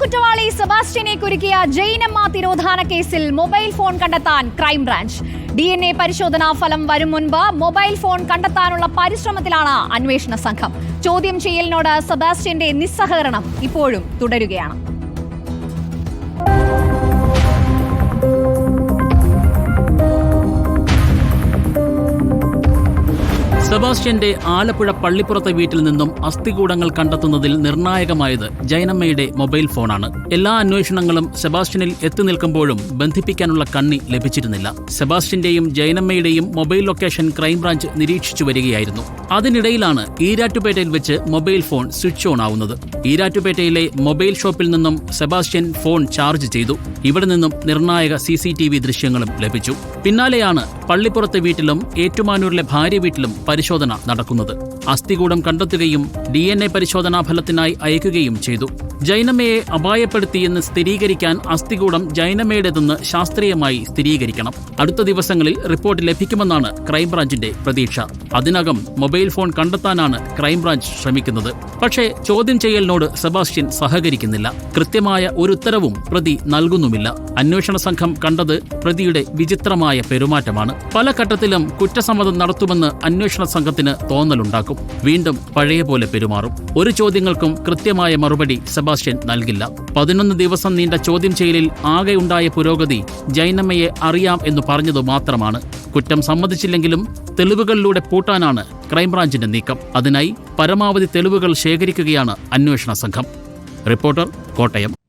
കുറ്റവാളി സെബാസ്റ്റ്യനെ കുരുക്കിയ ജൈനമ്മ തിരോധാന കേസിൽ mobile phone കണ്ടെത്താൻ ക്രൈംബ്രാഞ്ച്. DNA പരിശോധനാ ഫലം വരും മുൻപ് മൊബൈൽ ഫോൺ കണ്ടെത്താനുള്ള പരിശ്രമത്തിലാണ് അന്വേഷണ സംഘം. ചോദ്യം ചെയ്യലിനോട് സെബാസ്റ്റ്യന്റെ നിസ്സഹകരണം ഇപ്പോഴും തുടരുകയാണ്. സെബാസ്റ്റ്യന്റെ ആലപ്പുഴ പള്ളിപ്പുറത്തെ വീട്ടിൽ നിന്നും അസ്ഥികൂടങ്ങൾ കണ്ടെത്തുന്നതിൽ നിർണായകമായത് ജൈനമ്മയുടെ മൊബൈൽ ഫോണാണ്. എല്ലാ അന്വേഷണങ്ങളും സെബാസ്റ്റ്യനിൽ എത്തി നിൽക്കുമ്പോഴും ബന്ധിപ്പിക്കാനുള്ള കണ്ണി ലഭിച്ചിരുന്നില്ല. സെബാസ്റ്റ്യന്റെയും ജൈനമ്മയുടെയും മൊബൈൽ ലൊക്കേഷൻ ക്രൈംബ്രാഞ്ച് നിരീക്ഷിച്ചു വരികയായിരുന്നു. അതിനിടയിലാണ് ഈരാറ്റുപേട്ടയിൽ വെച്ച് മൊബൈൽ ഫോൺ സ്വിച്ച് ഓൺ ആവുന്നത്. ഈരാറ്റുപേട്ടയിലെ മൊബൈൽ ഷോപ്പിൽ നിന്നും സെബാസ്റ്റ്യൻ ഫോൺ ചാർജ് ചെയ്തു. ഇവിടെ നിന്നും നിർണായക CCTV ദൃശ്യങ്ങളും ലഭിച്ചു. പിന്നാലെയാണ് പള്ളിപ്പുറത്തെ വീട്ടിലും ഏറ്റുമാനൂരിലെ ഭാര്യ വീട്ടിലും പരിശോധന നടക്കുന്നത്. അസ്ഥികൂടം കണ്ടെത്തുകയും DNA പരിശോധനാ ഫലത്തിനായി അയക്കുകയും ചെയ്തു. ജൈനമ്മയെ അപായപ്പെടുത്തിയെന്ന് സ്ഥിരീകരിക്കാൻ അസ്ഥികൂടം ജൈനമ്മയുടേതെന്ന് ശാസ്ത്രീയമായി സ്ഥിരീകരിക്കണം. അടുത്ത ദിവസങ്ങളിൽ റിപ്പോർട്ട് ലഭിക്കുമെന്നാണ് ക്രൈംബ്രാഞ്ചിന്റെ പ്രതീക്ഷ. അതിനകം മൊബൈൽ ഫോൺ കണ്ടെത്താനാണ് ക്രൈംബ്രാഞ്ച് ശ്രമിക്കുന്നത്. പക്ഷേ ചോദ്യം ചെയ്യലിനോട് സെബാസ്റ്റ്യൻ സഹകരിക്കുന്നില്ല. കൃത്യമായ ഒരു ഉത്തരവും പ്രതി നൽകുന്നുമില്ല. അന്വേഷണ സംഘം കണ്ടത് പ്രതിയുടെ വിചിത്രമായ പെരുമാറ്റമാണ്. പല ഘട്ടത്തിലും കുറ്റസമ്മതം നടത്തുമെന്ന് അന്വേഷണ സംഘത്തിന് തോന്നലുണ്ടാക്കും. വീണ്ടും പഴയ പോലെ പെരുമാറും. ഒരു ചോദ്യങ്ങൾക്കും കൃത്യമായ മറുപടി സെബാസ്റ്റ്യൻ നൽകില്ല. 11 ദിവസം നീണ്ട ചോദ്യം ചെയ്യലിൽ ആകെയുണ്ടായ പുരോഗതി ജൈനമ്മയെ അറിയാം എന്ന് പറഞ്ഞതു മാത്രമാണ്. കുറ്റം സമ്മതിച്ചില്ലെങ്കിലും തെളിവുകളിലൂടെ പൂട്ടാനാണ് ക്രൈംബ്രാഞ്ചിന്റെ നീക്കം. അതിനായി പരമാവധി തെളിവുകൾ ശേഖരിക്കുകയാണ് അന്വേഷണ സംഘം. റിപ്പോർട്ടർ, കോട്ടയം.